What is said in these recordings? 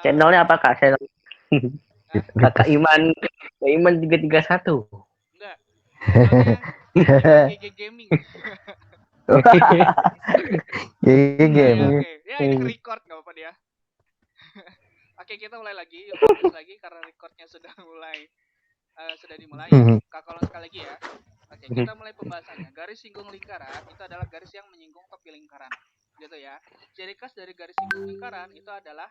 Channelnya apa Kak? Channel Kakak Iman, Kak Iman 331. Enggak. Channelnya Iman GG Gaming. Game. Oke. Ya ini record nggak apa-apa dia. Oke, kita mulai lagi. Yuk fokus lagi karena recordnya sudah dimulai ya. Kakak sekali lagi ya. Oke, kita mulai pembahasannya. Garis singgung lingkaran itu adalah garis yang menyinggung tepi lingkaran. Gitu ya. Ciri khas dari garis singgung lingkaran itu adalah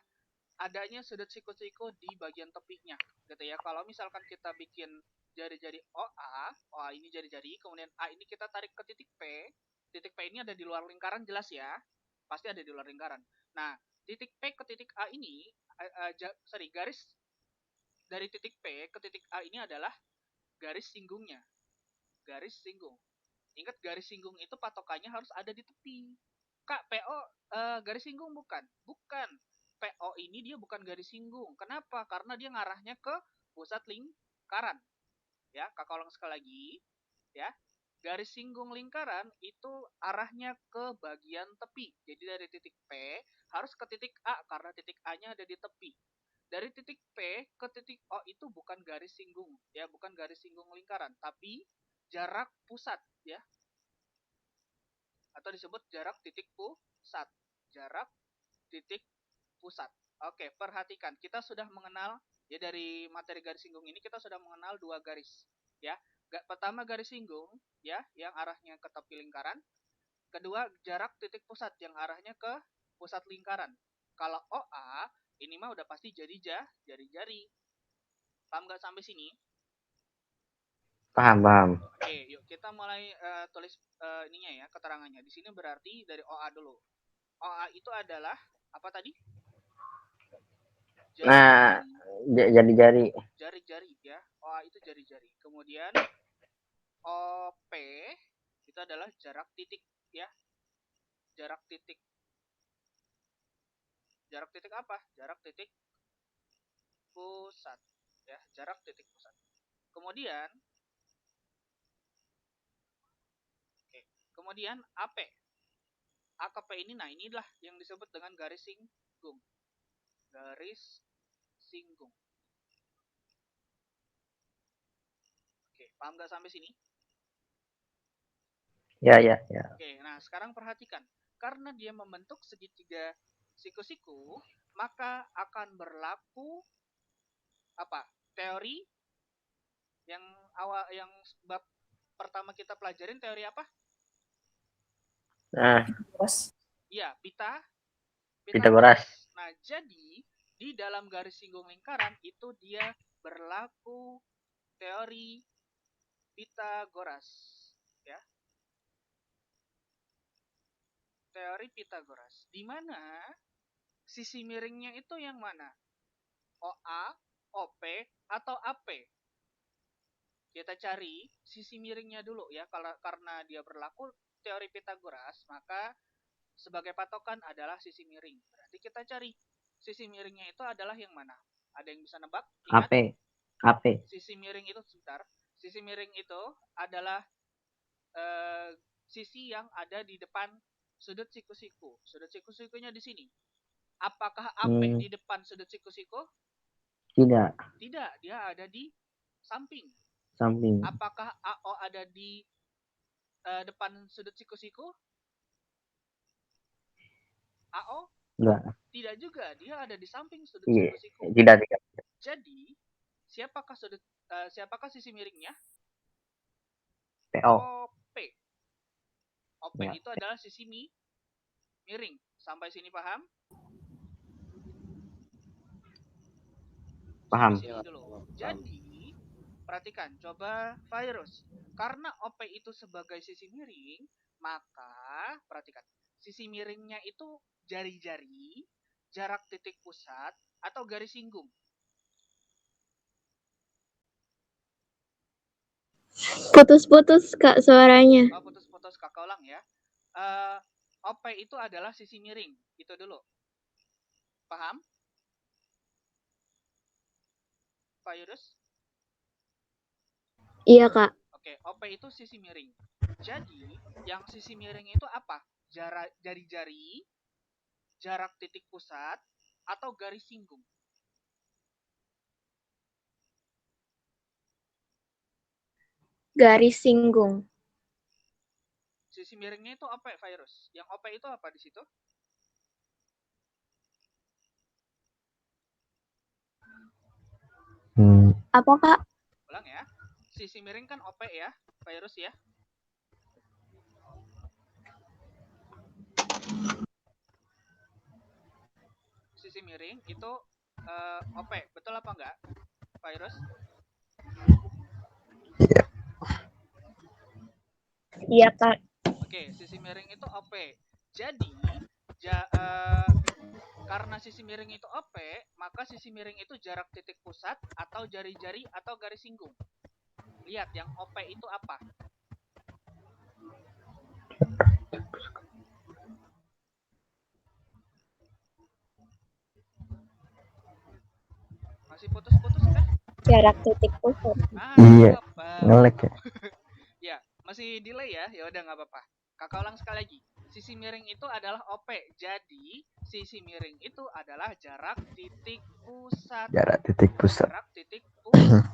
adanya sudut siku-siku di bagian tepinya. Gitu ya. Kalau misalkan kita bikin jari-jari OA ini jari-jari, kemudian A ini kita tarik ke titik P. Titik P ini ada di luar lingkaran jelas ya. Pasti ada di luar lingkaran. Nah, titik P ke titik A ini garis dari titik P ke titik A ini adalah garis singgungnya. Garis singgung. Ingat garis singgung itu patokannya harus ada di tepi. Kak, PO garis singgung bukan? Bukan. PO ini dia bukan garis singgung. Kenapa? Karena dia ngarahnya ke pusat lingkaran. Ya, Kakak ulang sekali lagi. Ya, garis singgung lingkaran itu arahnya ke bagian tepi. Jadi dari titik P harus ke titik A karena titik A-nya ada di tepi. Dari titik P ke titik O itu bukan garis singgung, ya, bukan garis singgung lingkaran, tapi jarak pusat, ya, atau disebut jarak titik pusat. Jarak titik pusat. Oke, perhatikan, kita sudah mengenal ya dari materi garis singgung ini kita sudah mengenal dua garis, ya. Pertama garis singgung, ya, yang arahnya ke tepi lingkaran. Kedua jarak titik pusat yang arahnya ke pusat lingkaran. Kalau OA ini mah udah pasti jari-jari. Paham nggak sampai sini? Paham. Oke, yuk kita mulai tulis ininya ya, keterangannya. Di sini berarti dari OA dulu. OA itu adalah apa tadi? Nah, jari-jari. Jari-jari ya. OA itu jari-jari. Kemudian OP itu adalah jarak titik ya. Jarak titik. Jarak titik apa? Jarak titik pusat ya, jarak titik pusat. Kemudian kemudian AP. AKP ini, nah inilah yang disebut dengan garis singgung. Garis singgung. Oke, paham nggak sampai sini? Ya. Oke, nah sekarang perhatikan. Karena dia membentuk segitiga siku-siku, maka akan berlaku apa? Teori yang bab pertama kita pelajarin teori apa? Nah, Iya, Pitagoras. Pitagoras. Nah, jadi di dalam garis singgung lingkaran itu dia berlaku teori Pitagoras, ya. Teori Pitagoras. Di mana sisi miringnya itu yang mana? OA, OP, atau AP? Kita cari sisi miringnya dulu ya. Karena dia berlaku teori Pitagoras, maka sebagai patokan adalah sisi miring. Berarti kita cari sisi miringnya itu adalah yang mana? Ada yang bisa nebak? Ingat? AP. Sisi miring itu sebentar. Sisi miring itu adalah sisi yang ada di depan sudut siku-siku. Sudut siku-sikunya di sini. Apakah AP di depan sudut siku-siku? Tidak. Tidak, dia ada di samping. Samping. Apakah AO ada di depan sudut siku-siku? AO? Enggak. Tidak juga, dia ada di samping sudut Iya. siku-siku. Tidak. Jadi, siapakah sisi miringnya? PO. OP. OP Ya. itu adalah sisi miring. Sampai sini paham? Paham. Sampai sini dulu. Jadi, perhatikan, coba virus. Karena OP itu sebagai sisi miring, maka perhatikan, sisi miringnya itu jari-jari, jarak titik pusat, atau garis singgung. Putus-putus Kak suaranya. Oh, putus-putus, Kakak ulang ya. OP itu adalah sisi miring. Itu dulu. Paham? Virus? Iya Kak. Oke, OP itu sisi miring. Jadi, yang sisi miring itu apa? Jari-jari, jarak titik pusat, atau garis singgung. garis singgung. Sisi miringnya itu OP, Virus. Yang OP itu apa di situ? Apa, Kak? Ulang ya. Sisi miring kan OP ya, Virus ya. Sisi miring itu OP, betul apa enggak, Virus? Iya, Kak. Oke, sisi miring itu OP. Jadi, karena sisi miring itu OP, maka sisi miring itu jarak titik pusat atau jari-jari atau garis singgung. Lihat, yang OP itu apa? Masih putus-putus kah? Jarak titik pusat. Iya, ngelek ya. Ya, masih delay ya? Ya udah nggak apa-apa. Kakak ulang sekali lagi. Sisi miring itu adalah OP. Jadi, sisi miring itu adalah jarak titik pusat. Jarak titik pusat. Jarak titik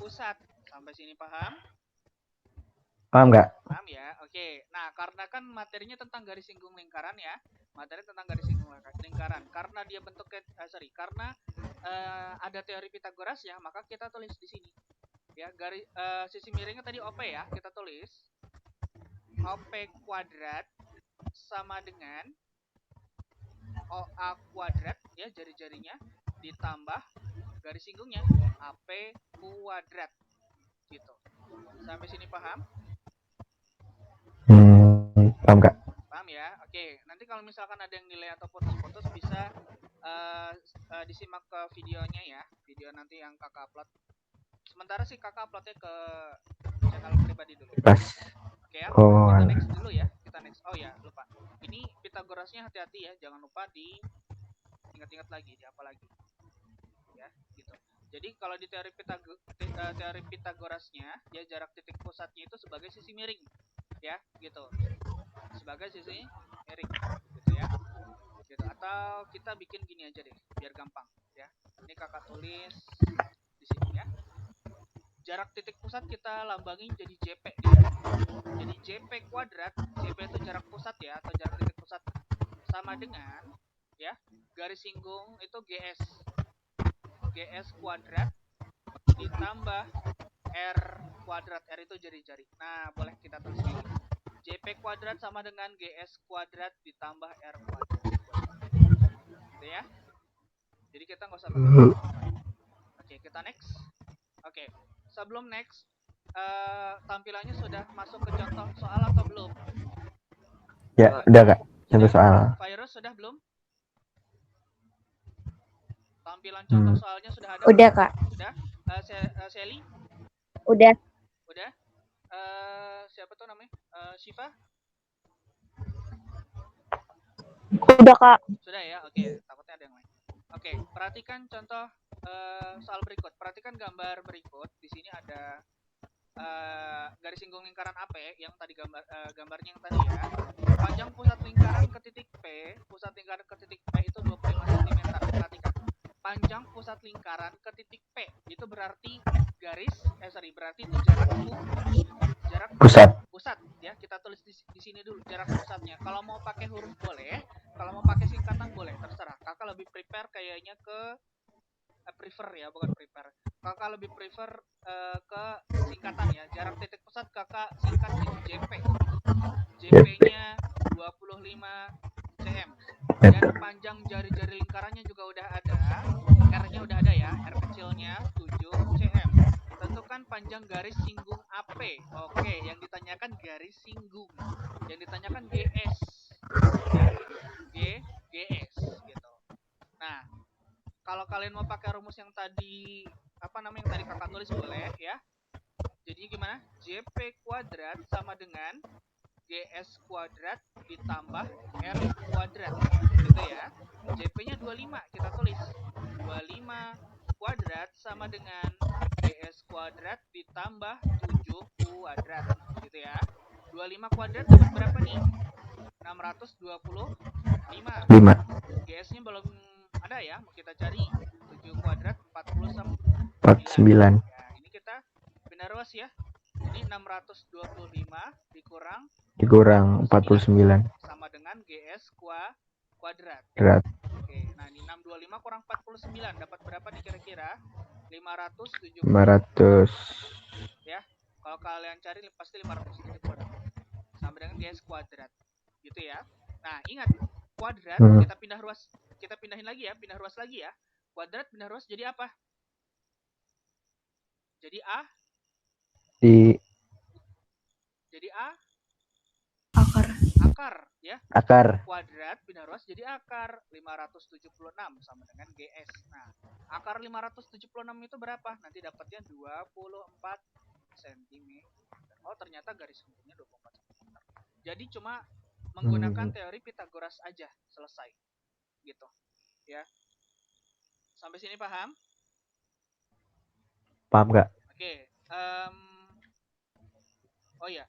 pusat. Sampai sini paham? Paham nggak? Paham ya? Oke. Nah, karena kan materinya tentang garis singgung lingkaran ya. Materi tentang garis singgung lingkaran. Karena dia bentuknya, karena ada teori Pitagoras ya, maka kita tulis di sini. Ya, garis sisi miringnya tadi OP ya, kita tulis OP kuadrat sama dengan OA kuadrat ya, jari-jarinya ditambah garis singgungnya AP kuadrat gitu. Sampai sini paham? Paham nggak? Paham ya? Oke, nanti kalau misalkan ada yang nilai atau putus-putus bisa disimak ke videonya ya, video nanti yang kakak upload. Sementara sih kakak uploadnya ke channel pribadi dulu. Pas. Oke ya, Oh, kita next dulu ya. Kita next. Oh ya, lupa. Ini Pitagorasnya hati-hati ya, jangan lupa ingat-ingat lagi, di apa lagi. Ya, gitu. Jadi kalau di teori Pitagorasnya, ya jarak titik pusatnya itu sebagai sisi miring. Ya, gitu. Sebagai sisi miring, gitu ya. Gitu. Atau kita bikin gini aja deh, biar gampang, ya. Ini kakak tulis di sini ya. Jarak titik pusat kita lambangin jadi JP gitu. Jadi JP kuadrat, JP itu jarak pusat ya, atau jarak titik pusat, sama dengan ya garis singgung itu GS kuadrat ditambah R kuadrat. R itu jari-jari. Nah, boleh kita tulis kayak gini. JP kuadrat sama dengan GS kuadrat ditambah R kuadrat. Gitu ya. Jadi kita nggak usah pakai. Oke, kita next. Oke, sebelum next, tampilannya sudah masuk ke contoh soal atau belum? ya udah Kak. Contoh soal. Virus sudah belum? Tampilan contoh soalnya sudah ada? Udah, Kak. Sudah? Sally? Udah. Udah? Siapa tuh namanya? Shiva? Udah, Kak. Sudah ya? Oke, takutnya ada yang lain. Oke, perhatikan contoh soal berikut. Perhatikan gambar berikut. Di sini ada garis singgung lingkaran AP yang tadi gambarnya yang tadi ya. Panjang pusat lingkaran ke titik P, pusat lingkaran ke titik P itu 25 cm. Perhatikan. Panjang pusat lingkaran ke titik P itu berarti berarti itu jarak pusat ya. Kita tulis di sini dulu jarak pusatnya. Kalau mau pakai huruf boleh, kalau mau pakai singkatan boleh, terserah. Kakak lebih prepare kayaknya ke kakak lebih prefer ke singkatan ya. Jarak titik pusat kakak singkat jadi JP. JP-nya 25 cm. Dan panjang jari-jari lingkarannya juga udah ada. R-nya udah ada ya. R kecilnya 7 cm. Tentukan panjang garis singgung AP. Oke, yang ditanyakan garis singgung. Yang ditanyakan GS. GS gitu. Nah, kalau kalian mau pakai rumus yang tadi yang tadi kakak tulis boleh ya. Jadi gimana? JP kuadrat sama dengan GS kuadrat ditambah R kuadrat gitu ya. JP-nya 25 kita tulis 25 kuadrat sama dengan GS kuadrat ditambah 7 kuadrat gitu ya. 25 kuadrat dapat berapa nih? 625. GS-nya belum ada ya, mau kita cari. 7 kuadrat 49. Ya, ini kita binaruas ya. Ini 625 625 dikurang dikurang 49 sama dengan GS kuadrat. berat. Oke, nah ini 625 kurang 49 dapat berapa nih kira-kira? 570 500 ya. Kalau kalian cari pasti 570 sama dengan GS kuadrat. Gitu ya. Nah, ingat kuadrat kita pindahin lagi ya, pindah ruas lagi ya. Kuadrat pindah ruas jadi apa? Jadi A akar ya. akar. Kuadrat pindah ruas jadi akar 576 sama dengan GS. Nah, akar 576 itu berapa? Nanti dapatnya 24 cm. Oh, ternyata garis lingkungnya 24 cm. Jadi cuma menggunakan teori Pitagoras aja selesai. Gitu. Ya. Sampai sini paham? Paham nggak? Oke. Oh ya,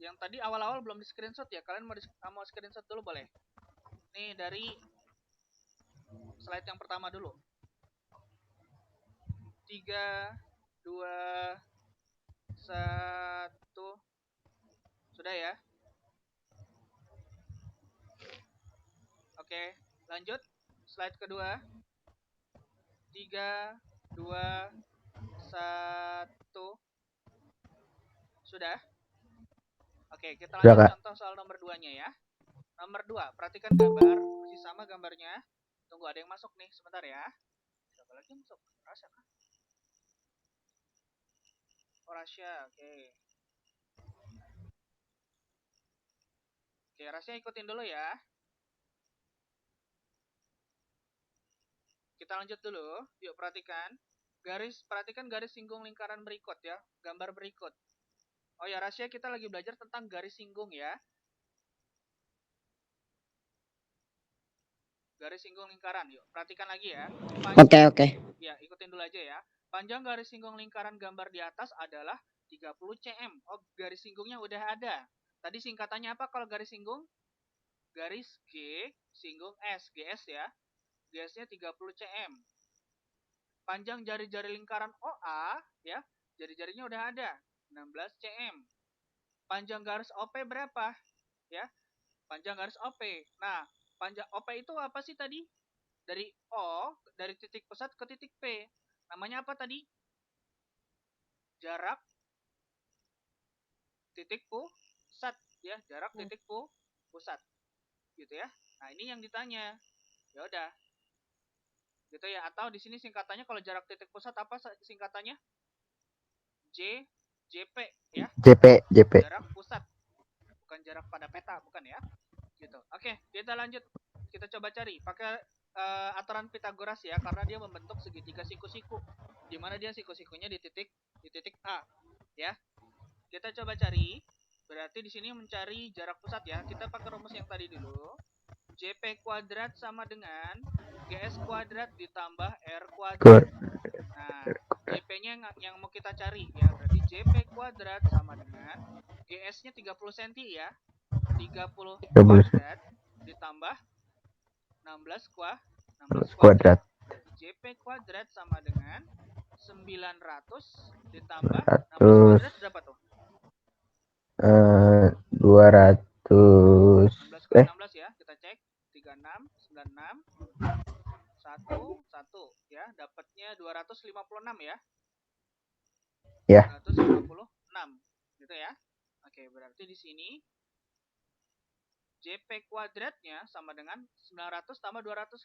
yang tadi awal-awal belum di screenshot ya. Kalian mau screenshot dulu boleh? Nih dari slide yang pertama dulu. 3, 2, 1. Sudah ya? Oke, lanjut. Slide kedua. 3, 2, 1. Sudah? Oke, kita lanjut contoh soal nomor 2-nya ya. Nomor 2, perhatikan gambar. Masih sama gambarnya. Tunggu, ada yang masuk nih. Sebentar ya. Siapa lagi yang masuk? Rasya kan? Oh, Rasya. Oke. Oke, Rasya ikutin dulu ya. Kita lanjut dulu. Yuk, perhatikan. Perhatikan garis singgung lingkaran berikut ya. Gambar berikut. Oh ya, Rasya, kita lagi belajar tentang garis singgung ya. Garis singgung lingkaran. Yuk, perhatikan lagi ya. Oke. Ya, ikutin dulu aja ya. Panjang garis singgung lingkaran gambar di atas adalah 30 cm. Oh, garis singgungnya udah ada. Tadi singkatannya apa kalau garis singgung? Garis G singgung S, GS ya. GS-nya 30 cm. Panjang jari-jari lingkaran OA ya, jari-jarinya udah ada, 16 cm. Panjang garis OP berapa? Ya, panjang garis OP. Nah, panjang OP itu apa sih tadi? Dari O, dari titik pusat ke titik P. Namanya apa tadi? Jarak titik pusat ya, jarak titik pusat. Gitu ya. Nah, ini yang ditanya. Ya udah. Gitu ya, atau di sini singkatannya kalau jarak titik pusat apa singkatannya? JP ya. JP. Jarak pusat. Bukan jarak pada peta, bukan ya? Gitu. Oke, kita lanjut. Kita coba cari pakai aturan Pitagoras ya, karena dia membentuk segitiga siku-siku. Di mana dia siku-sikunya di titik A, ya. Kita coba cari. Berarti di sini mencari jarak pusat ya. Kita pakai rumus yang tadi dulu. JP kuadrat sama dengan GS kuadrat ditambah R kuadrat. Nah, JP-nya yang mau kita cari ya. Berarti JP kuadrat sama dengan GS-nya 30 cm ya. 30 kuadrat ditambah 16 kuadrat. JP kuadrat sama dengan 900 ditambah 16 kuadrat berapa tuh? 200 16 kali 16 ya, kita cek. 36, 96, 1 ya, dapatnya 256 ya. Ya. 256 gitu ya. Oke, berarti di sini JP kuadratnya sama dengan 900 tambah 256.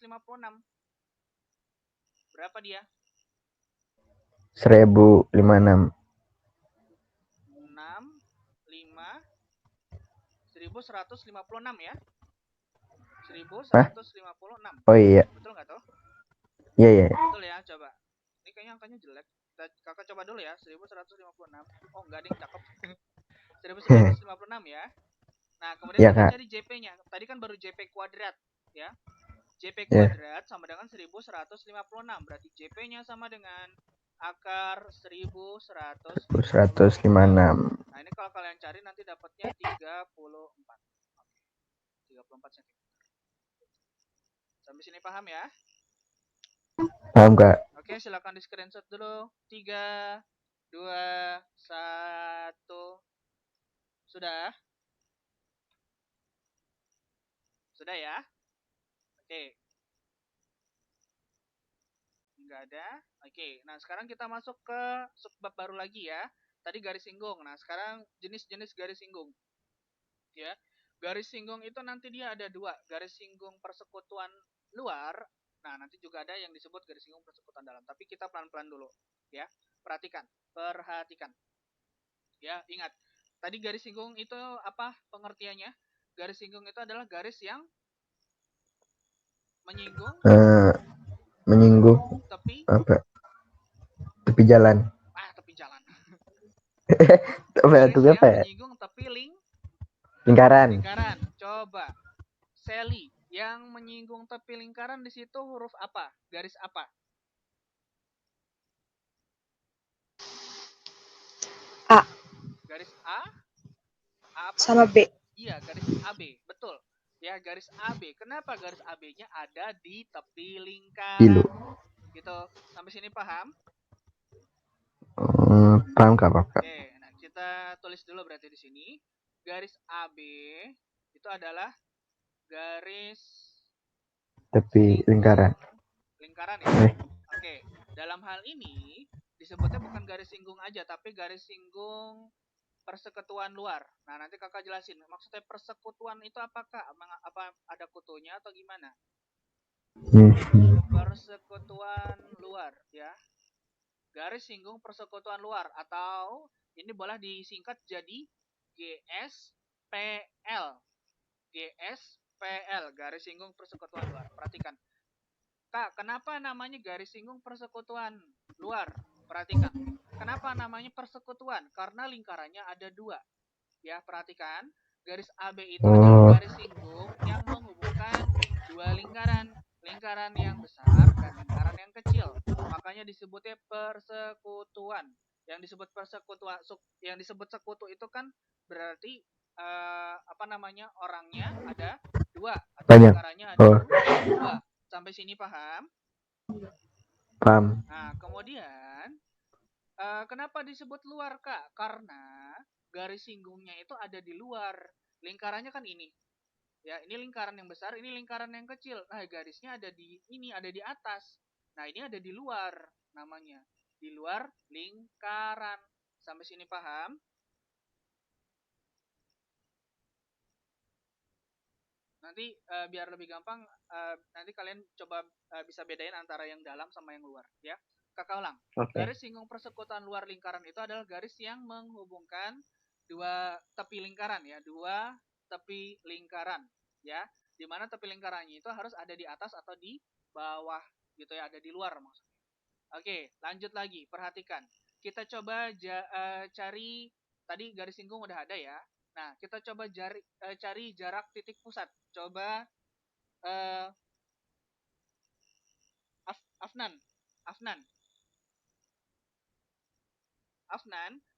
Berapa dia? 1056. 1156 ya. 1156. Oh iya. Betul nggak tuh? Iya. Betul ya, coba. Ini kayaknya angkanya jelek. Kakak coba dulu ya, 1156. Oh, enggak ding, cakep. 1156 ya. Nah, kemudian Ya, kita Kak. cari JP-nya. Tadi kan baru JP kuadrat, ya. JP kuadrat sama dengan 1156. Berarti JP-nya sama dengan akar 1156. Nah, ini kalau kalian cari nanti dapatnya 34. Oke. 34 cm. Sampai sini paham ya? Paham, Kak? Oke, silakan di screenshot dulu. 3, 2, 1. Sudah? Sudah ya? Oke. Nggak ada. Oke. Nah, sekarang kita masuk ke subbab baru lagi ya. Tadi garis singgung. Nah, sekarang jenis-jenis garis singgung. Ya. Garis singgung itu nanti dia ada dua. Garis singgung persekutuan luar. Nah, nanti juga ada yang disebut garis singgung persekutuan dalam. Tapi kita pelan-pelan dulu. Ya. Perhatikan. Ya, ingat. Tadi garis singgung itu apa pengertiannya? Garis singgung itu adalah garis yang menyinggung Menyinggung tepi apa? Tepi jalan. tepi jalan. Apa Garis itu yang apa ya? menyinggung tepi Lingkaran. lingkaran. Coba. Sally, yang menyinggung tepi lingkaran di situ huruf apa? Garis apa? A. Garis A? A apa? Sama B. Iya, garis AB. Betul. Ya, garis AB. Kenapa garis AB-nya ada di tepi lingkaran? Pilu. Gitu. Sampai sini paham? Paham Kak, Bapak? Oke, nah kita tulis dulu berarti di sini. Garis AB itu adalah garis Tepi lingkaran. lingkaran ya. Oke, dalam hal ini disebutnya bukan garis singgung aja, tapi garis singgung persekutuan luar. Nah, nanti kakak jelasin. Maksudnya persekutuan itu apakah? Apa ada kutunya atau gimana? Persekutuan luar ya. Garis singgung persekutuan luar atau ini boleh disingkat jadi GSPL. GSPL, garis singgung persekutuan luar. Perhatikan. Kak, kenapa namanya garis singgung persekutuan luar? Perhatikan. Kenapa namanya persekutuan? Karena lingkarannya ada dua. Ya, perhatikan. Garis AB itu adalah garis singgung yang menghubungkan dua lingkaran. Lingkaran yang besar dan lingkaran yang kecil. Makanya disebutnya persekutuan. Yang disebut sekutu itu kan berarti apa namanya? Orangnya ada dua atau Banyak. lingkarannya ada dua. Sampai sini paham? Paham. Nah, kemudian kenapa disebut luar, Kak? Karena garis singgungnya itu ada di luar. Lingkarannya kan ini. Ya, ini lingkaran yang besar, ini lingkaran yang kecil. Nah, garisnya ada di ini, ada di atas. Nah, ini ada di luar namanya. Di luar lingkaran. Sampai sini paham? Nanti biar lebih gampang, nanti kalian coba bisa bedain antara yang dalam sama yang luar, ya. Kakak ulang. Oke. Garis singgung persekutuan luar lingkaran itu adalah garis yang menghubungkan dua tepi lingkaran ya, dua tepi lingkaran ya. Di mana tepi lingkarannya itu harus ada di atas atau di bawah gitu ya, ada di luar maksudnya. Oke, lanjut lagi. Perhatikan. Kita coba cari tadi garis singgung udah ada ya. Nah, kita coba cari jarak titik pusat. Coba Afnan,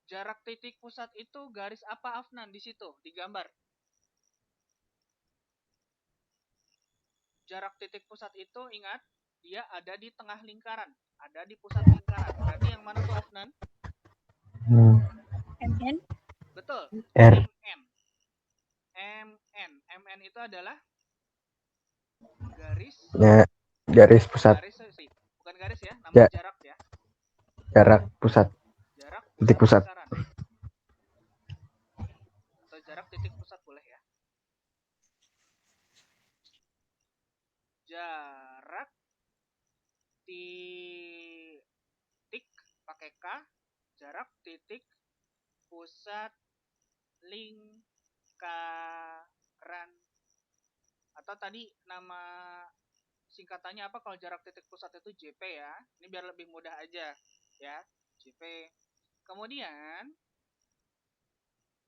jarak titik pusat itu garis apa Afnan di situ di gambar? Jarak titik pusat itu ingat dia ada di tengah lingkaran, ada di pusat lingkaran. Berarti yang mana tuh Afnan? MN. Betul. R. MN itu adalah garis. Ya, garis pusat. Bukan garis ya, namanya jarak ya. Jarak pusat. Jarak titik pusat. lingkaran. Atau jarak titik pusat boleh ya. Jarak titik pakai K, jarak titik pusat lingkaran. Atau tadi nama singkatannya apa kalau jarak titik pusat itu JP ya. Ini biar lebih mudah aja ya, JP. Kemudian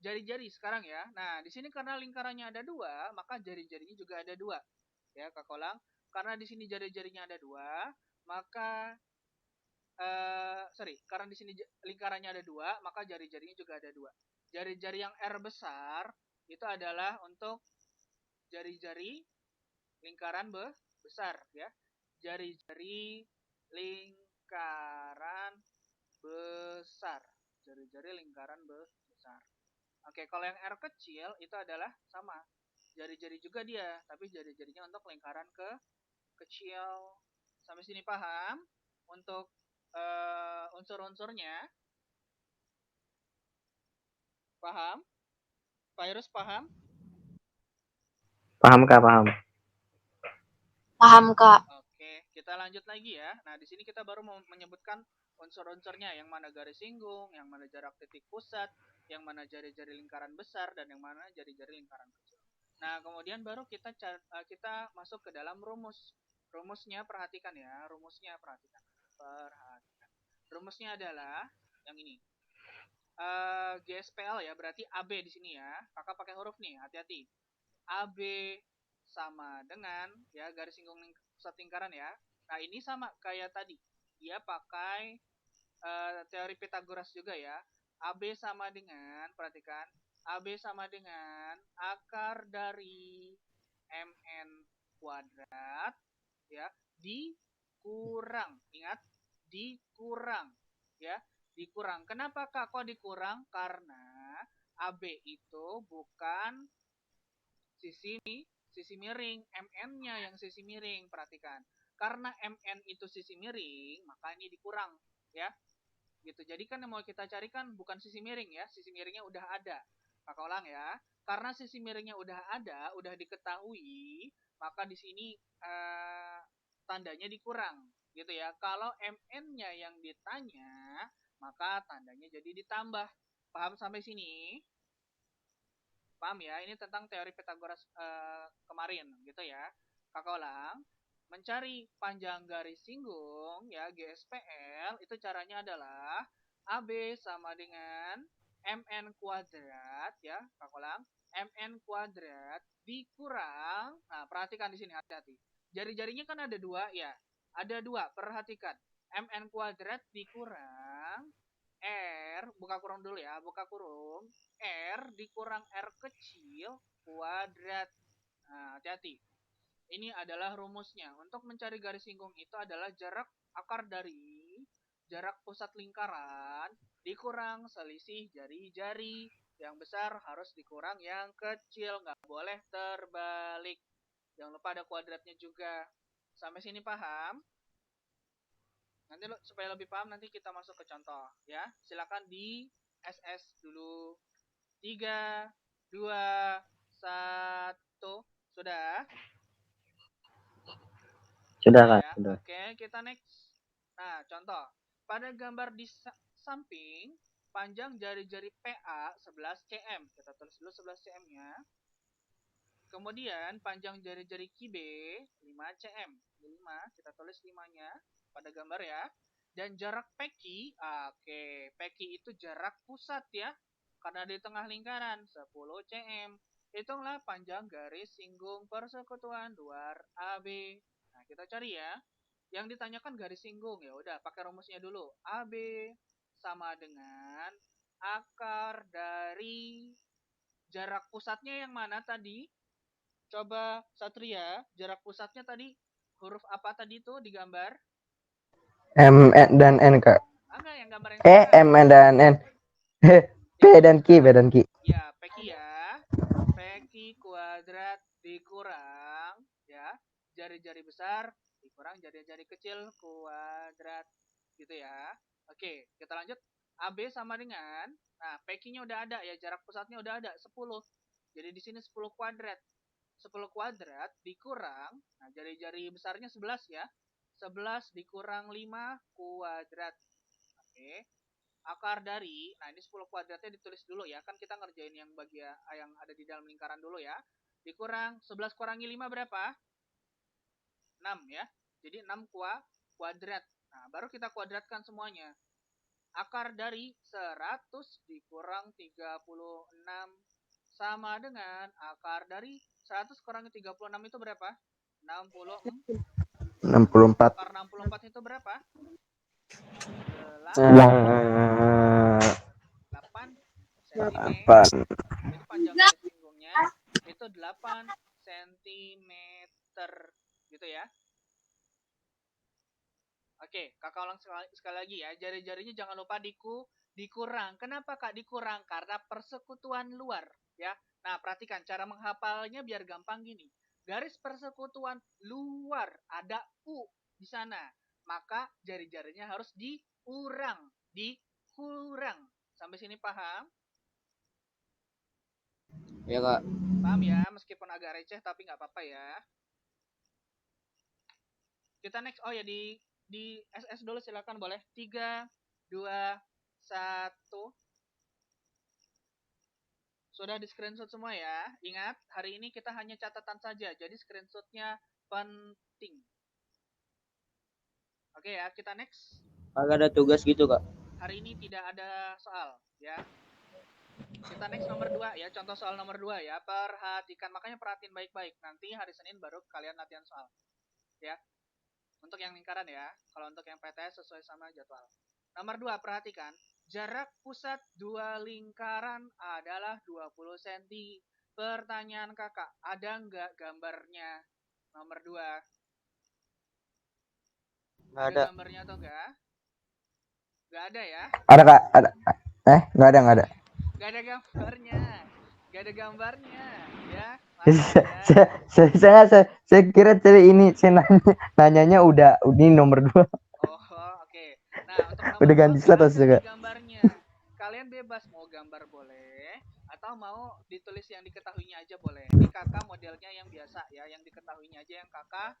jari-jari sekarang ya. Nah, di sini karena lingkarannya ada dua, maka jari-jarinya juga ada dua. Ya, Kak Kolang. Karena di sini jari-jarinya ada dua, maka karena di sini lingkarannya ada dua, maka jari-jarinya juga ada dua. Jari-jari yang R besar itu adalah untuk jari-jari lingkaran besar ya. Jari-jari lingkaran besar jari-jari lingkaran besar. Oke, kalau yang R kecil itu adalah sama. Jari-jari juga dia, tapi jari-jarinya untuk lingkaran kecil. Sampai sini paham? Untuk unsur-unsurnya. Paham? Virus paham? Paham Kak, paham. Paham, Kak. Oke, kita lanjut lagi ya. Nah, di sini kita baru mau menyebutkan unsur-unsurnya, yang mana garis singgung, yang mana jarak titik pusat, yang mana jari-jari lingkaran besar, dan yang mana jari-jari lingkaran kecil. Nah, kemudian baru kita masuk ke dalam rumus. Rumusnya perhatikan ya, rumusnya perhatikan. Rumusnya adalah yang ini. GSPL ya, berarti AB di sini ya. Kakak pakai huruf nih, hati-hati. AB sama dengan ya garis singgung pusat lingkaran ya. Nah, ini sama kayak tadi. Dia pakai teori Pythagoras juga ya. AB sama dengan, perhatikan, AB sama dengan akar dari MN kuadrat ya dikurang. Ingat, dikurang ya. Dikurang. Kenapa Kak kok dikurang? Karena AB itu bukan sisi miring, MN-nya yang sisi miring, perhatikan. Karena MN itu sisi miring, maka ini dikurang, ya. Gitu. Jadi kan yang mau kita cari kan bukan sisi miring ya, sisi miringnya udah ada. Kakak ulang ya. Karena sisi miringnya udah ada, udah diketahui, maka di sini tandanya dikurang, gitu ya. Kalau MN-nya yang ditanya, maka tandanya jadi ditambah. Paham sampai sini? Paham ya, ini tentang teori Pythagoras kemarin gitu ya. Kakak ulang, mencari panjang garis singgung ya GSPL itu caranya adalah AB sama dengan MN kuadrat ya. Kakak ulang, MN kuadrat dikurang. Nah, perhatikan di sini, hati-hati. Jari-jarinya kan ada dua ya. Ada dua, perhatikan. MN kuadrat dikurang R, buka kurung dulu ya, buka kurung, R dikurang R kecil kuadrat. Nah, hati-hati. Ini adalah rumusnya. Untuk mencari garis singgung itu adalah jarak akar dari jarak pusat lingkaran dikurang selisih jari-jari. Yang besar harus dikurang yang kecil, nggak boleh terbalik. Jangan lupa ada kuadratnya juga. Sampai sini paham? Nanti supaya lebih paham nanti kita masuk ke contoh ya. Silakan di SS dulu. 3 2 1. Sudah? Sudah Kak, Ya. sudah. Oke, kita next. Nah, contoh. Pada gambar di samping panjang jari-jari PA 11 cm. Kita tulis dulu 11 cm-nya. Kemudian panjang jari-jari QB 5 cm. 5, kita tulis 5-nya pada gambar ya. Dan jarak PQ, oke, PQ itu jarak pusat ya. Karena di tengah lingkaran 10 cm. Hitunglah panjang garis singgung persekutuan luar AB. Nah, kita cari ya. Yang ditanyakan garis singgung, ya udah pakai rumusnya dulu. AB sama dengan akar dari jarak pusatnya yang mana tadi? Coba Satria, jarak pusatnya tadi huruf apa tadi tuh di gambar? M dan N Kak. Enggak, yang gambar yang M dan N. P dan Q, P dan Q. Ya, PQ ya. PQ kuadrat dikurang ya. Jari-jari besar dikurang jari-jari kecil kuadrat. Gitu ya. Oke, kita lanjut. AB sama dengan, nah PQ-nya udah ada ya, jarak pusatnya udah ada 10. Jadi di sini 10 kuadrat. 10 kuadrat dikurang, nah jari-jari besarnya 11 ya. 11 dikurang 5 kuadrat. Oke. Akar dari, nah ini 10 kuadratnya ditulis dulu ya. Kan kita ngerjain yang bagian yang ada di dalam lingkaran dulu ya. Dikurang 11 kurangi 5 berapa? 6 ya. Jadi 6 kuadrat. Nah, baru kita kuadratkan semuanya. Akar dari 100 dikurang 36 sama dengan akar dari 100 kurangi 36 itu berapa? 64. Akar 64 itu berapa? 8 cm. Itu panjang garis singgungnya. Itu 8 cm. Gitu ya. Oke, kakak ulang sekali lagi ya. Jari-jarinya jangan lupa dikurang. Kenapa Kak dikurang? Karena persekutuan luar, ya. Nah, perhatikan cara menghafalnya biar gampang gini. Garis persekutuan luar ada U di sana. Maka jari-jarinya harus dikurang. Sampai sini paham? Ya Kak. Paham ya? Meskipun agak receh tapi nggak apa-apa ya. Kita next. Oh ya, di SS dulu silakan boleh. 3, 2, 1. Sudah di screenshot semua ya. Ingat, hari ini kita hanya catatan saja. Jadi screenshotnya penting. Oke ya, kita next. Agak ada tugas gitu Kak. Hari ini tidak ada soal ya. Kita next nomor 2 ya. Contoh soal nomor 2 ya. Perhatikan, makanya perhatiin baik-baik. Nanti hari Senin baru kalian latihan soal. Ya. Untuk yang lingkaran ya. Kalau untuk yang PTS sesuai sama jadwal. Nomor 2, perhatikan. Jarak pusat dua lingkaran adalah 20 cm. Pertanyaan kakak, ada nggak gambarnya? Nomor 2. Nggak Ada ada. gambarnya atau enggak? Nggak ada ya? Ada Kak, ada. Nggak ada. Nggak ada gambarnya. Nggak ada gambarnya. Ya, Saya kira tadi ini saya nanyanya udah ini nomor 2. Oh, oke. Nah, untuk nomor Udah 2 ganti slot nggak ada juga. nih gambarnya. Kalian bebas mau gambar boleh, atau mau ditulis yang diketahuinya aja boleh. Ini kakak modelnya yang biasa ya, yang diketahuinya aja yang kakak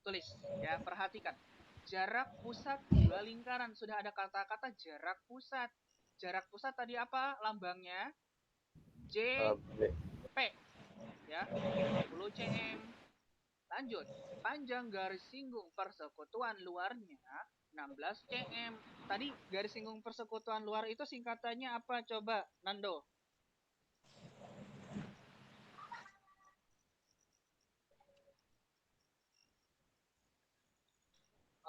tulis. Ya, perhatikan. Jarak pusat dua lingkaran. Sudah ada kata-kata jarak pusat. Jarak pusat tadi apa lambangnya? JP. Ya, 20 cm. Lanjut. Panjang garis singgung persekutuan luarnya 16 cm. Tadi garis singgung persekutuan luar itu singkatannya apa? Coba, Nando.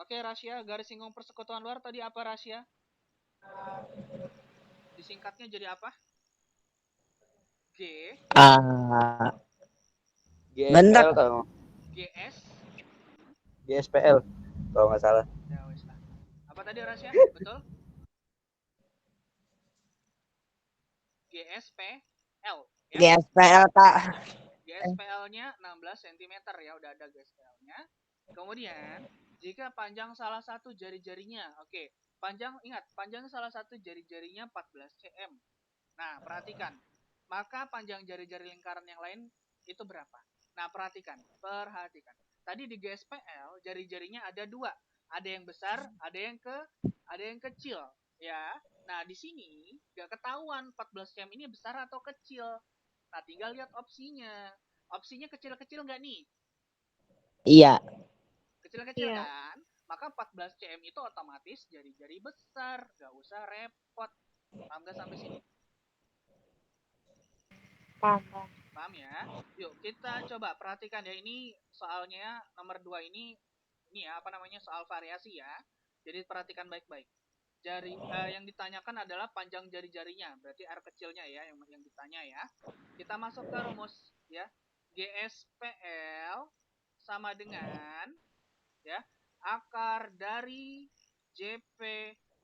Oke, Rasya. Garis singgung persekutuan luar tadi apa, Rasya? Disingkatnya jadi apa? G. GSPL kalau GS. GSPL kalau nggak salah. Ya, wes lah. Apa tadi, Rasya? Betul? GSPL. Ya? GSPL Kak. GSPL-nya 16 cm ya, udah ada GSPL-nya. Kemudian, jika panjang salah satu jari-jarinya, oke, ingat, panjang salah satu jari-jarinya 14 cm. Nah, perhatikan. Maka panjang jari-jari lingkaran yang lain itu berapa? Nah, perhatikan. Tadi di GSPL, jari-jarinya ada 2. Ada yang besar, ada yang kecil, ya. Nah, di sini nggak ketahuan 14 cm ini besar atau kecil. Nah, tinggal lihat opsinya. Opsinya kecil-kecil nggak nih? Iya. Kecil-kecil Iya. kan? Maka 14 cm itu otomatis jari-jari besar. Nggak usah repot. Paham nggak sampai sini? Paham. Paham ya? Yuk, kita coba perhatikan ya. Ini soalnya nomor 2 ini ya, apa namanya, soal variasi ya. Jadi perhatikan baik-baik. Yang ditanyakan adalah panjang jari-jarinya, berarti R kecilnya ya yang ditanya ya. Kita masuk ke rumus ya. GSPL sama dengan ya akar dari JP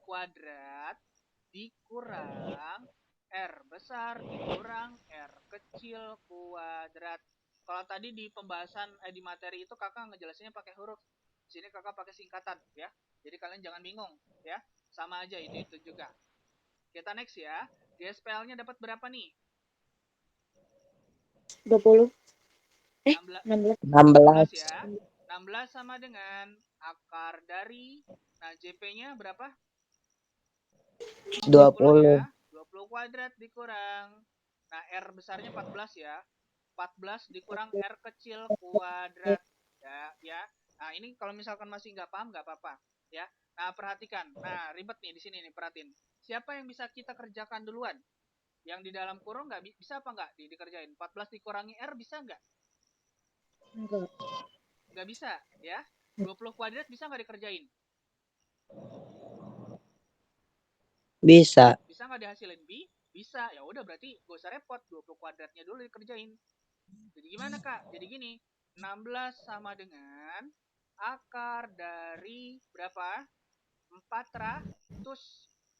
kuadrat dikurang R besar dikurang R kecil kuadrat. Kalau tadi di pembahasan di materi itu kakak ngejelasinnya pakai huruf. Di sini kakak pakai singkatan ya. Jadi kalian jangan bingung ya. Sama aja itu juga. Kita next ya. GSPL-nya dapat berapa nih? 20. 16 16. ya. 16 sama dengan akar dari, nah JP-nya berapa? 20 ya. 20 kuadrat dikurang. Nah, R besarnya 14 ya. 14 dikurang R kecil kuadrat. Ya. Nah, ini kalau misalkan masih nggak paham nggak apa-apa ya. Nah, perhatikan. Nah, ribet nih di sini nih, perhatiin. Siapa yang bisa kita kerjakan duluan? Yang di dalam kurung nggak bisa apa nggak dikerjain? 14 dikurangi R bisa nggak? Nggak bisa ya. 20 kuadrat bisa nggak dikerjain? Bisa. Bisa nggak dihasilin bisa. Ya udah, berarti gak usah repot, 20 kuadratnya dulu dikerjain. Jadi gimana Kak? Jadi gini, 16 sama dengan akar dari berapa? 400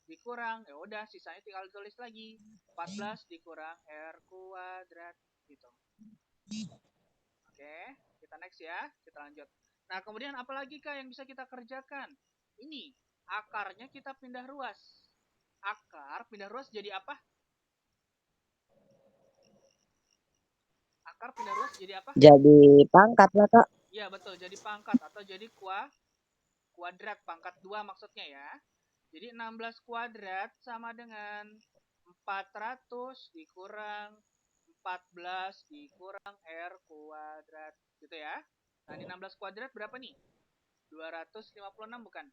dikurang, ya udah sisanya tinggal tulis lagi. 14 dikurang R kuadrat gitu. Oke, kita next ya, kita lanjut. Nah, kemudian apa lagi Kak yang bisa kita kerjakan? Ini, akarnya kita pindah ruas. Akar pindah ruas jadi apa? Akar pindah ruas jadi apa? Jadi pangkat lah, Kak. Iya, betul, jadi pangkat atau jadi kuadrat, pangkat 2 maksudnya ya. Jadi 16 kuadrat sama dengan 400 dikurang 14 dikurang R kuadrat. Gitu ya. Nah, ini 16 kuadrat berapa nih? 256 bukan?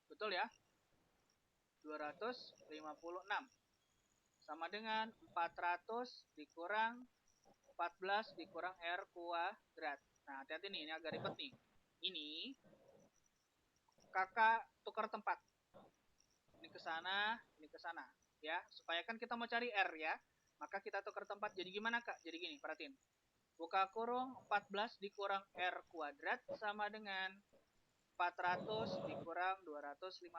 Betul ya? 256. Sama dengan 400 dikurang 14 dikurang R kuadrat. Nah, hati-hati nih, ini agak ribet nih. Ini kakak tukar tempat. Ini ke sana, ini ke sana. Ya, supaya kan kita mau cari R ya. Maka kita tukar tempat. Jadi gimana Kak? Jadi gini, perhatiin. Buka kurung 14 dikurang R kuadrat sama dengan 400 dikurang 256.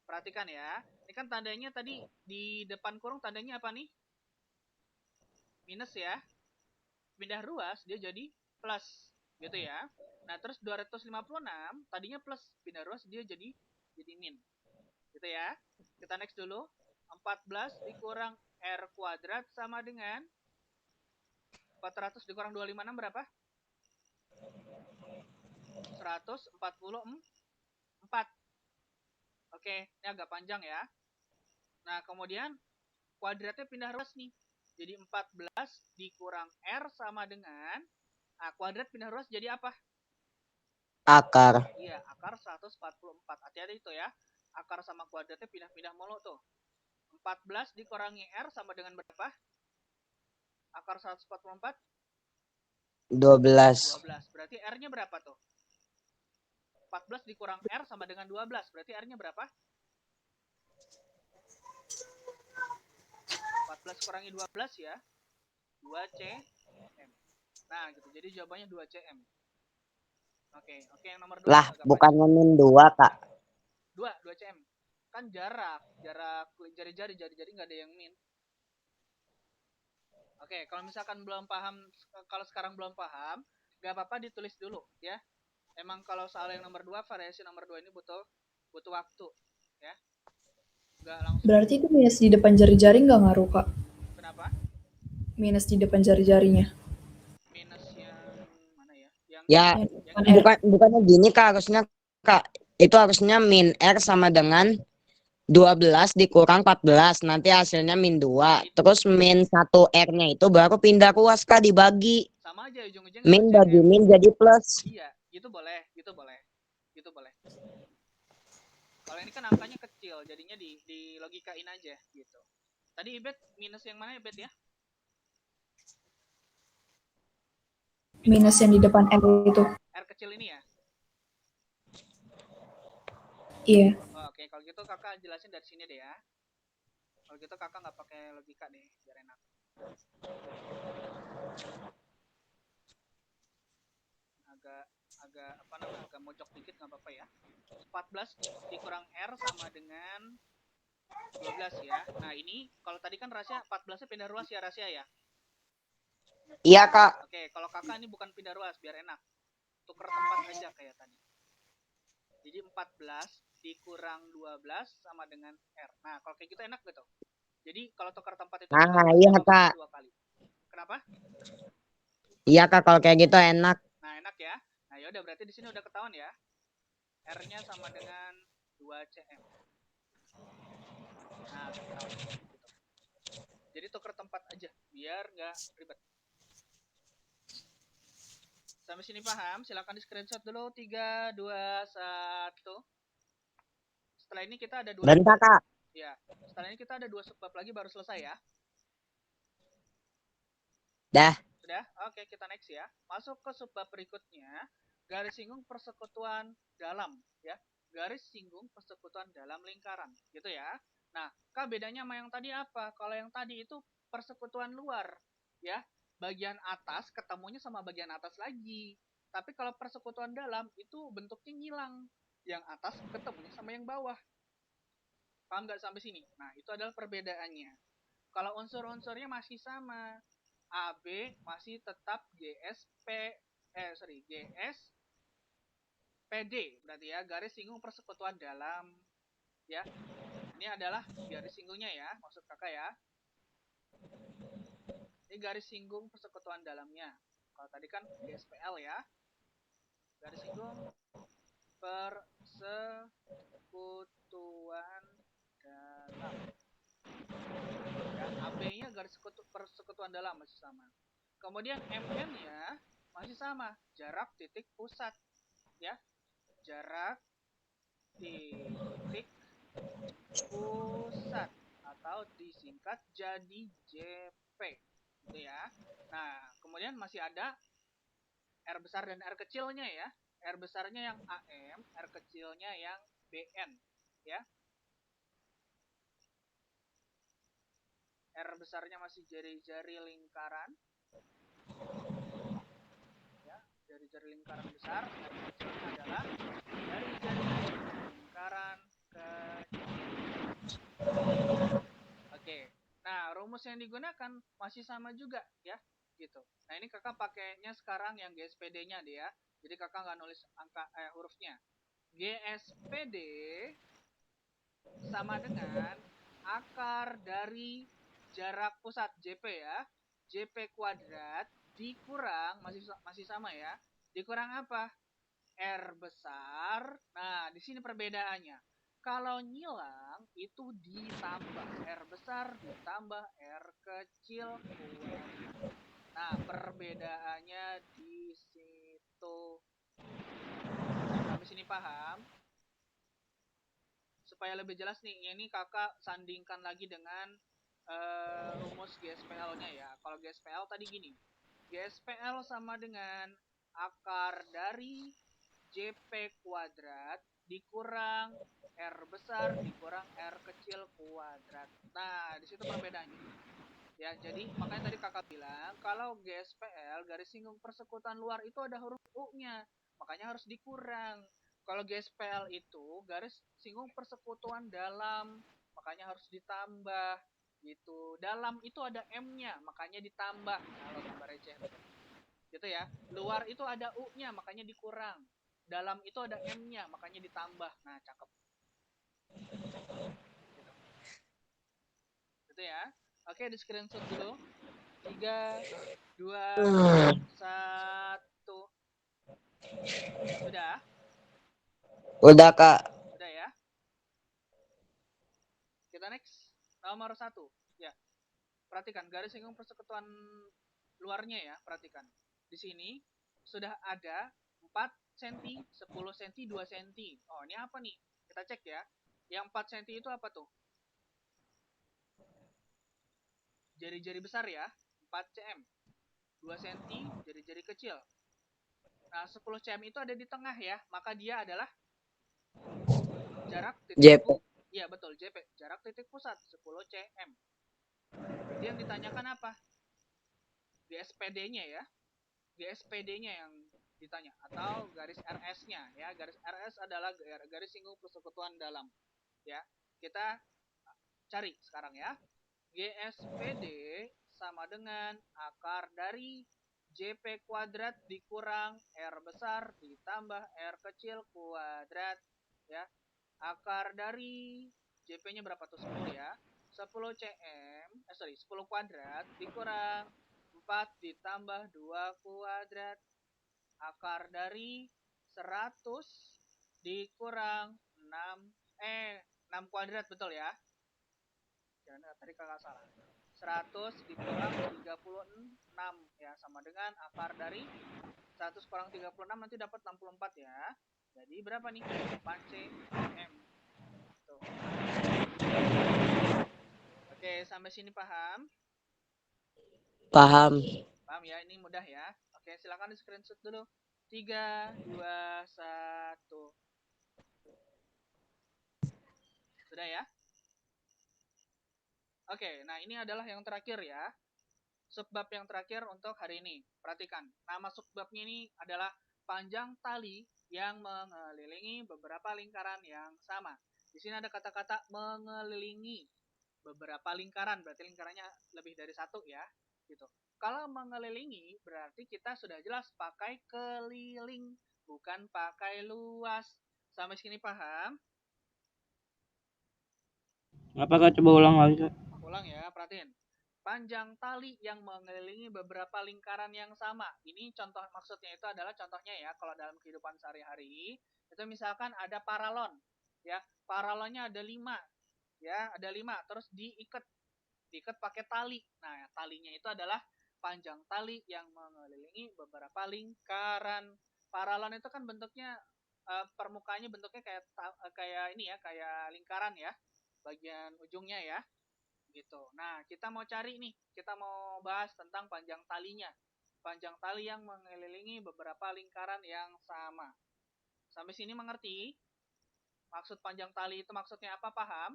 Perhatikan ya. Ini kan tandanya tadi di depan kurung tandanya apa nih? Minus ya. Pindah ruas dia jadi plus. Gitu ya. Nah, terus 256 tadinya plus, pindah ruas dia jadi min. Gitu ya. Kita next dulu. 14 dikurang R kuadrat sama dengan 400 dikurang 256 berapa? 144. Oke, ini agak panjang ya. Nah, kemudian kuadratnya pindah ruas nih. Jadi 14 dikurang R sama dengan, nah kuadrat pindah ruas jadi apa? Akar. Iya, akar 144. Hati-hati itu ya. Akar sama kuadratnya pindah-pindah mulu tuh. 14 dikurangi R sama dengan berapa? Akar 144? 12. 12. Berarti R-nya berapa tuh? 14 dikurang R sama dengan 12. Berarti R-nya berapa? 14 kurangi 12 ya. 2cm. Nah, gitu. Jadi jawabannya 2cm. Oke, yang nomor 2. Lah, bukannya min 2, Kak. 2 cm. Kan jarak jari-jari nggak ada yang min. Oke, kalau misalkan belum paham, kalau sekarang belum paham, nggak apa-apa ditulis dulu ya. Emang kalau soal yang nomor 2, variasi nomor 2 ini butuh waktu ya. Nggak langsung. Berarti itu minus di depan jari-jari nggak ngaruh, Kak? Kenapa? Minus di depan jari-jarinya. Minus yang mana ya? Ya, Yang bukannya gini Kak, harusnya Kak, itu harusnya min R sama dengan 12 dikurang 14, nanti hasilnya min 2. Terus min 1 R-nya itu baru pindah ruas Kak, dibagi. Sama aja ujung-ujungnya. Min bagi min jadi plus. Iya, gitu boleh. Kalau ini kan angkanya kecil, jadinya di logikain aja gitu. Tadi Ibet minus yang mana Ibet ya? minus yang di depan R itu. R kecil ini ya? Iya. Oh, oke, kalau gitu kakak jelasin dari sini deh ya. Kalau gitu kakak nggak pakai logika deh, biar enak. Agak mojok dikit nggak apa-apa ya. 14 dikurang R sama dengan 12 ya. Nah, ini kalau tadi kan rahasia 14-nya pindah ruas ya rahasia ya. Iya Kak. Oke, kalau kakak ini bukan pindah ruas, biar enak. Tuker tempat aja kayak tadi. Jadi 14 dikurang 12 sama dengan R. Nah, kalau kayak gitu enak gitu. Jadi kalau tukar tempat itu Iya Kak. 2 kali. Kenapa? Iya Kak, kalau kayak gitu enak. Nah, enak ya. Nah, yaudah berarti di sini udah ketahuan ya. R-nya sama dengan 2 cm. Nah, ketahuan gitu. Jadi tukar tempat aja biar nggak ribet. Sampai sini paham? Silakan di screenshot dulu. 3, 2, 1. Setelah ini kita ada 2. Bentar Kak. Ya, setelah ini kita ada 2 subbab lagi baru selesai ya. Dah. Sudah? Oke, kita next ya. Masuk ke subbab berikutnya. Garis singgung persekutuan dalam ya. Garis singgung persekutuan dalam lingkaran. Gitu ya. Nah, Kak bedanya sama yang tadi apa? Kalau yang tadi itu persekutuan luar ya. Bagian atas ketemunya sama bagian atas lagi. Tapi kalau persekutuan dalam itu bentuknya ngilang. Yang atas ketemunya sama yang bawah. Paham nggak sampai sini? Nah, itu adalah perbedaannya. Kalau unsur-unsurnya masih sama, AB masih tetap GSPD berarti ya, garis singgung persekutuan dalam ya. Ini adalah garis singgungnya ya, maksud kakak ya. Ini garis singgung persekutuan dalamnya. Kalau tadi kan GSPL ya. Garis singgung persekutuan dalam. Ya, AB-nya garis persekutuan dalam masih sama. Kemudian MN-nya masih sama, jarak titik pusat. Ya, jarak titik pusat atau disingkat jadi JP. Gitu ya. Nah, kemudian masih ada R besar dan R kecilnya ya. R besarnya yang AM, R kecilnya yang BN. Ya. R besarnya masih jari-jari lingkaran. Ya, jari-jari lingkaran besar. R kecilnya adalah jari-jari lingkaran kecil. Oke. Nah, rumus yang digunakan masih sama juga ya, gitu. Nah, ini kakak pakainya sekarang yang GSPD-nya deh ya. Jadi kakak nggak nulis angka hurufnya. GSPD sama dengan akar dari jarak pusat JP ya. JP kuadrat dikurang masih sama ya. Dikurang apa? R besar. Nah, di sini perbedaannya. Kalau nyilang itu ditambah R besar ditambah R kecil kuadrat. Nah, perbedaannya di situ. Sampai sini paham? Supaya lebih jelas nih, ini kakak sandingkan lagi dengan rumus GSPL-nya ya. Kalau GSPL tadi gini. GSPL sama dengan akar dari JP kuadrat dikurang R besar dikurang R kecil kuadrat. Nah, di situ perbedaannya. Ya, jadi makanya tadi kakak bilang kalau GSPL garis singgung persekutuan luar itu ada huruf U-nya, makanya harus dikurang. Kalau GSPL itu garis singgung persekutuan dalam, makanya harus ditambah gitu. Dalam itu ada M-nya, makanya ditambah. Kalau tambah receh. Gitu ya. Luar itu ada U-nya, makanya dikurang. Dalam itu ada M-nya, makanya ditambah. Nah, cakep. Gitu ya. Oke, di screenshot dulu. 3, 2, 1. Sudah? Udah, Kak. Sudah ya? Kita next. Nomor 1. Ya. Perhatikan garis singgung persekutuan luarnya ya, perhatikan. Di sini sudah ada 4 cm, 10 cm, 2 cm. Oh, ini apa nih? Kita cek ya. Yang 4 cm itu apa tuh? Jari-jari besar ya, 4 cm. 2 cm, jari-jari kecil. Nah, 10 cm itu ada di tengah ya, maka dia adalah jarak titik iya betul, JP, jarak titik pusat 10 cm. Jadi yang ditanyakan apa? GSPD-nya ya. GSPD-nya yang ditanya atau garis RS-nya ya. Garis RS adalah garis singgung persekutuan dalam. Ya. Kita cari sekarang ya. GSPD sama dengan akar dari JP kuadrat dikurang R besar ditambah R kecil kuadrat ya. Akar dari JP-nya berapa tuh 10 ya? 10 cm, 10 kuadrat dikurang 4 ditambah 2 kuadrat. Akar dari 100 dikurang 6 kuadrat betul ya? Jangan tadi kakak salah. 100 dikurang 36 ya, sama dengan akar dari 100 kurang 36 nanti dapat 64 ya. Jadi berapa nih? 4 cm. Tuh. Oke, sampai sini paham? Paham. Paham ya, ini mudah ya. Oke, silakan di screenshot dulu. 3, 2, 1. Sudah ya? Oke, nah ini adalah yang terakhir ya. Subbab yang terakhir untuk hari ini. Perhatikan, nama subbabnya ini adalah panjang tali yang mengelilingi beberapa lingkaran yang sama. Di sini ada kata-kata mengelilingi beberapa lingkaran, berarti lingkarannya lebih dari satu ya, gitu. Kalau mengelilingi berarti kita sudah jelas pakai keliling, bukan pakai luas. Sampai sini paham? Apa Kak? Coba ulang lagi Kak. Ulang ya, perhatiin. Panjang tali yang mengelilingi beberapa lingkaran yang sama. Ini contoh, maksudnya itu adalah contohnya ya, kalau dalam kehidupan sehari-hari, itu misalkan ada paralon, ya, paralonnya ada 5, ya, ada 5, terus diikat pakai tali. Nah, talinya itu adalah panjang tali yang mengelilingi beberapa lingkaran. Paralon itu kan bentuknya permukaannya bentuknya kayak ini ya, kayak lingkaran ya, bagian ujungnya ya, gitu. Nah, kita mau cari nih, kita mau bahas tentang panjang talinya. Panjang tali yang mengelilingi beberapa lingkaran yang sama. Sampai sini mengerti? Maksud panjang tali itu maksudnya apa, paham?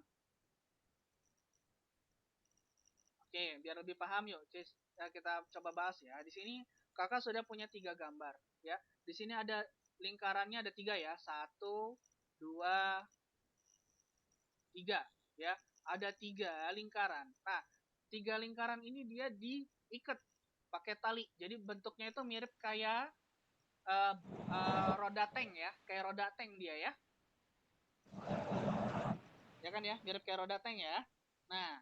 Oke, biar lebih paham yuk, kita coba bahas ya. Di sini kakak sudah punya 3 gambar, ya. Di sini ada lingkarannya ada 3 ya, 1, 2, 3, ya. Ada 3 lingkaran. Nah, 3 lingkaran ini dia diikat pakai tali. Jadi bentuknya itu mirip kayak roda tank ya, kayak roda tank dia ya. Ya kan ya, mirip kayak roda tank ya. Nah,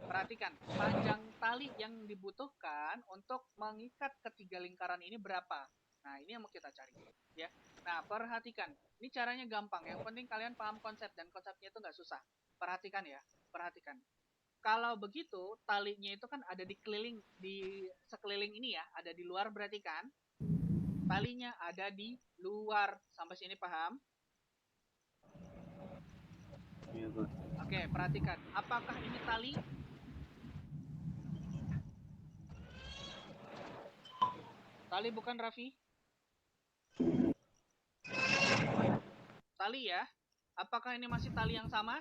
perhatikan, panjang tali yang dibutuhkan untuk mengikat ketiga lingkaran ini berapa? Nah, ini yang mau kita cari. Ya. Nah, perhatikan. Ini caranya gampang. Yang penting kalian paham konsep, dan konsepnya itu nggak susah. Perhatikan ya, perhatikan. Kalau begitu, talinya itu kan ada di sekeliling ini ya, ada di luar berarti kan? Talinya ada di luar. Sampai sini paham? Iya Kak. Oke, perhatikan. Apakah ini tali? Tali bukan, Raffi? Tali ya? Apakah ini masih tali yang sama?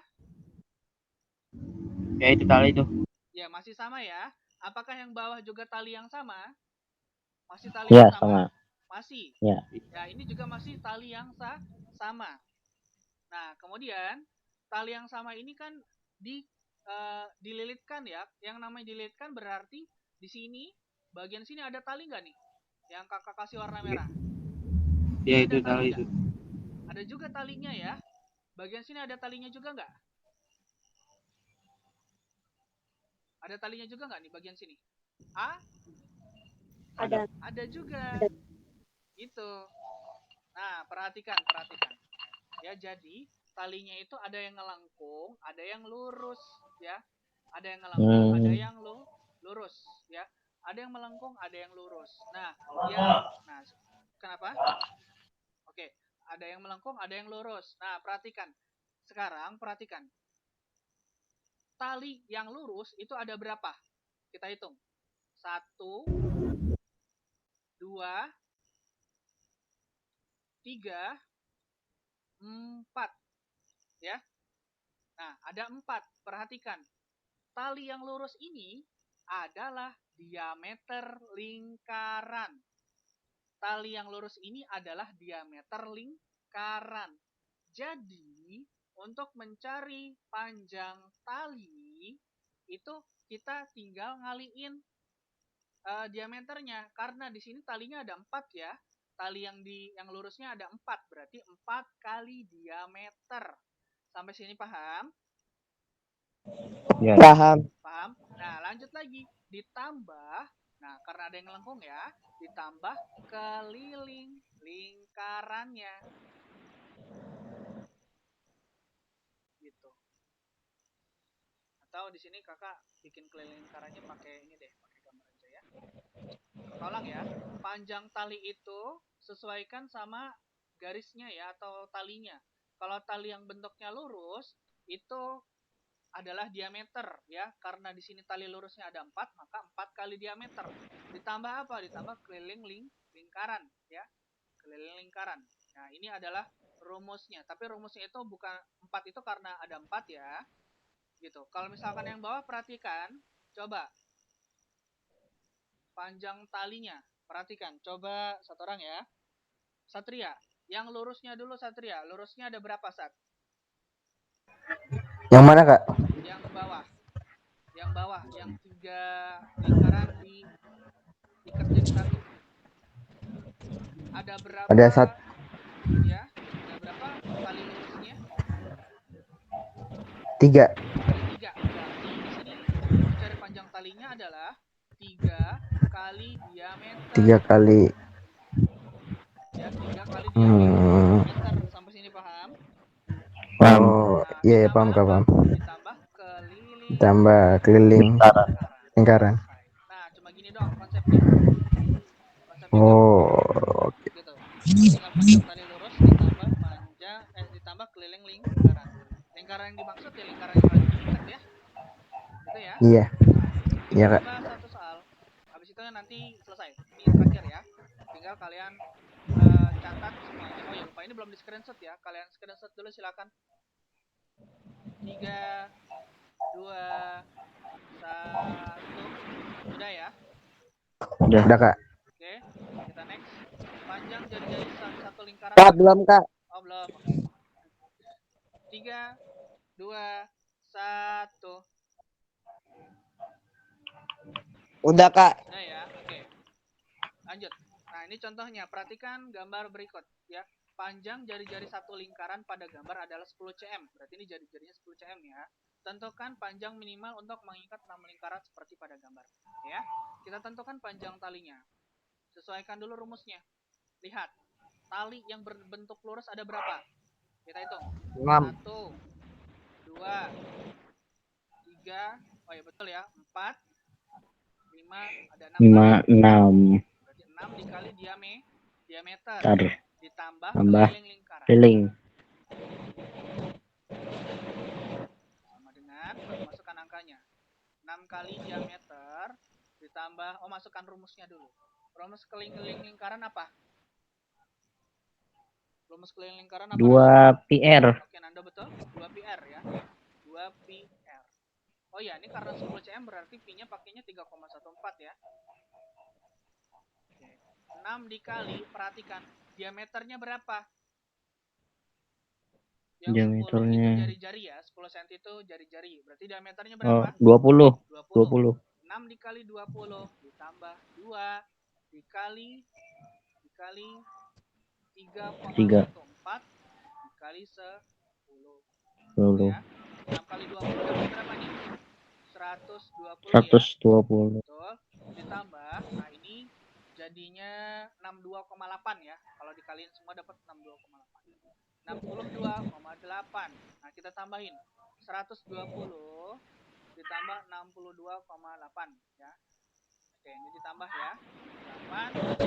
Ya itu tali itu. Ya, masih sama ya. Apakah yang bawah juga tali yang sama? Masih tali Ya, yang sama? sama. Masih. Ya. Ya, ini juga masih tali yang sama. Nah, kemudian tali yang sama ini kan dililitkan ya. Yang namanya dililitkan berarti di sini, bagian sini ada tali nggak nih? Yang kakak kasih warna merah. Ya Ada itu tali itu. Ada juga talinya ya. Bagian sini ada talinya juga nggak? Ada talinya juga nggak nih bagian sini? Ada juga. Gitu. Nah, perhatikan. Ya, jadi talinya itu ada yang ngelengkung, ada yang lurus, ya. Ada yang ngelengkung, ada yang lurus, ya. Ada yang melengkung, ada yang lurus. Nah, kenapa? Oke, ada yang melengkung, ada yang lurus. Nah, perhatikan. Sekarang perhatikan. Tali yang lurus itu ada berapa? Kita hitung. 1, 2, 3, 4. Ya. Nah, ada 4. Perhatikan. Tali yang lurus ini adalah diameter lingkaran. Tali yang lurus ini adalah diameter lingkaran. Jadi, untuk mencari panjang tali, itu kita tinggal ngaliin diameternya. Karena di sini talinya ada 4 ya. Tali yang lurusnya ada 4, berarti 4 kali diameter. Sampai sini paham? Ya. Paham. Paham? Nah, lanjut lagi. Ditambah, nah karena ada yang lengkung ya, ditambah keliling lingkarannya. Gitu. Atau di sini kakak bikin keliling lingkarannya pakai ini deh, pakai gambar aja ya. Tolong ya, panjang tali itu sesuaikan sama garisnya ya, atau talinya. Kalau tali yang bentuknya lurus, itu adalah diameter ya, karena di sini tali lurusnya ada 4, maka 4 kali diameter. Ditambah apa? Ditambah keliling lingkaran ya, keliling lingkaran. Nah, ini adalah rumusnya. Tapi rumusnya itu bukan 4 itu karena ada 4 ya. Gitu. Kalau misalkan yang bawah perhatikan, coba panjang talinya. Perhatikan, coba satu orang ya. Satria, yang lurusnya dulu Satria. Lurusnya ada berapa, Sat? Yang mana, Kak? Yang bawah. Yang bawah, yang 3 lingkaran diikat jadi satu. Ada berapa? Ada Ya, ada berapa kali lurusnya? 3. Ada 3. Berarti di sini mencari panjang talinya adalah 3 kali diameter. 3 kali. Ya, 3 kali diameter. Sampai sini paham? Paham. Oh, Nah, iya, ditambah paham, Kak, apa? paham. Ditambah keliling Tambah keliling lingkaran. lingkaran. Selesai. Nah, cuma gini doang konsepnya. Konsepnya Oh, gampang. Gitu. Tinggal panjang tali lurus ditambah keliling lingkaran. Lingkaran yang dimaksud ya lingkaran yang lagi diikat ya. Gitu ya. iya. Iya, Kak. Tambah satu soal. Habis itu nanti selesai. Ini terakhir ya. Tinggal kalian catat semuanya. Oh ya lupa ini belum di screenshot ya. Kalian screenshot dulu silakan. 3, 2, 1. Sudah ya? Udah, Kak. Oke, kita next. Panjang jari-jari satu lingkaran. Kak, belum, Kak. Oh, belum. Oke. 3, 2, 1. Udah, Kak. Udah ya? Oke. Lanjut. Nah, ini contohnya. Perhatikan gambar berikut ya. Panjang jari-jari satu lingkaran pada gambar adalah 10 cm. Berarti ini jari-jarinya 10 cm ya. Tentukan panjang minimal untuk mengikat 6 lingkaran seperti pada gambar. Ya. Kita tentukan panjang talinya. Sesuaikan dulu rumusnya. Lihat. Tali yang berbentuk lurus ada berapa? Kita hitung. 6. 1, 2, 3. Oh ya betul ya. 4, 5, ada 6 5, tali. 6. Berarti 6 dikali diameter. Tar. Ditambah Tambah keliling lingkaran. keliling. Sama dengan, masukkan angkanya. 6 kali diameter ditambah, masukkan rumusnya dulu. Rumus keliling lingkaran apa? Rumus keliling lingkaran apa? 2 PR. Oke, Nanda betul. 2 PR ya. 2 PR. Oh ya, ini karena 10 cm berarti P-nya pakainya 3,14 ya. Oke. 6 dikali, perhatikan. Diameternya berapa? Yang 10 itu Diameternya. jari-jari ya. 10 cm itu jari-jari. Berarti diameternya berapa? 20. 20. 6 dikali 20 ditambah 2 dikali 3,14 dikali 10. Ya. 6 kali 20 dapat berapa nih? 120 ya. 120. Betul. Ditambah, nah ini jadinya 62,8 ya. Kalau dikaliin semua dapat 62,8. 62,8. Nah, kita tambahin 120 ditambah 62,8 ya. Oke, ini ditambah ya. 8 2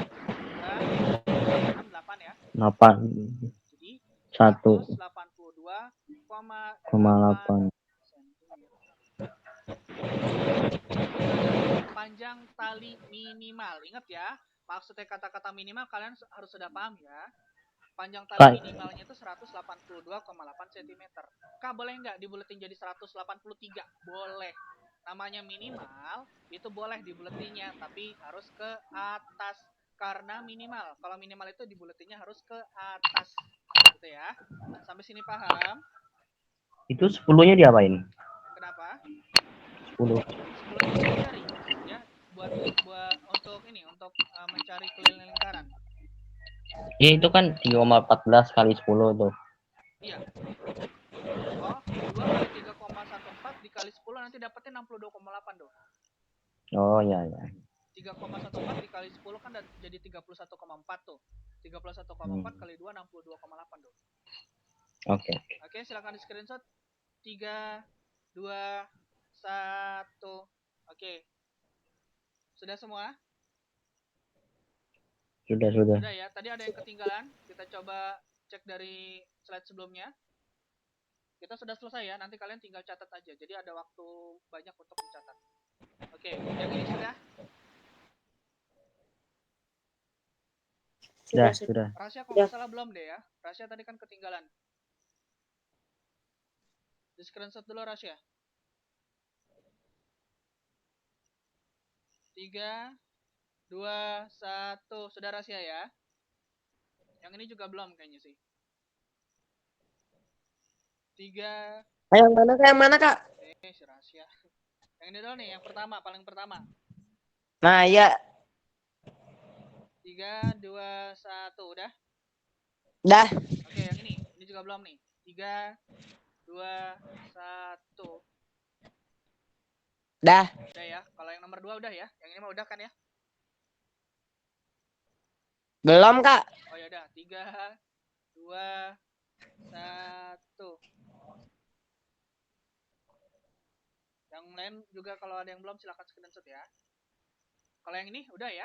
6 8 ya. 8. Jadi 1,8. Panjang tali minimal. Ingat ya, maksudnya kata-kata minimal kalian harus sudah paham ya. Panjang tali minimalnya itu 182,8 cm. Kak, boleh nggak dibuletin jadi 183? Boleh. Namanya minimal, itu boleh dibuletinnya, tapi harus ke atas. Karena minimal. Kalau minimal itu dibuletinnya harus ke atas. Gitu ya. Sampai sini paham? Itu 10-nya diapain? Kenapa? 10. 10-nya jari-jari. Ya, buat untuk mencari keliling lingkaran. Ya itu kan 3,14 kali 10 tuh. Iya. Oh, 2 kali 3,14 dikali 10 nanti dapetnya 62,8 tuh. Oh ya ya. 3,14 dikali 10 kan jadi 31,4 tuh. 31,4 kali 2 62,8 tuh. Oke. Oke, silakan di screenshot. 3 2 1. Oke. Sudah semua? Sudah. Sudah ya. Tadi ada yang ketinggalan. Kita coba cek dari slide sebelumnya. Kita sudah selesai ya. Nanti kalian tinggal catat aja. Jadi ada waktu banyak untuk mencatat. Oke, yang ini sudah? Sudah. Rasya kalau nggak salah belum deh ya. Rasya tadi kan ketinggalan. Di screenshot dulu Rasya. 3 2 1. Sudah Rasya ya? Yang ini juga belum kayaknya sih. 3, Yang mana kak? si rahasia. Yang ini dulu nih, yang pertama, paling pertama. Nah ya, 3, 2, 1, udah? dah. Oke, yang ini juga belum nih. 3, 2, 1. Dah. Udah ya. Kalau yang nomor 2 udah ya. Yang ini mah udah kan ya? Belum kak. Oh ya udah. 3, 2, 1. Yang lain juga kalau ada yang belum silakan screenshot ya. Kalau yang ini udah ya?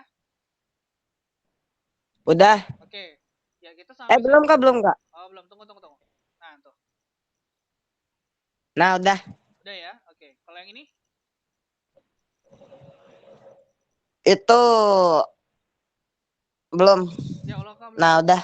Udah. Oke. Ya kita sampai Belum kak, belum kak. Oh, belum. Tunggu. Nah, tuh. Nah, udah. Udah ya? Oke. Kalau yang ini? Itu belum. Ya Allah, Kak, belum. Nah, udah.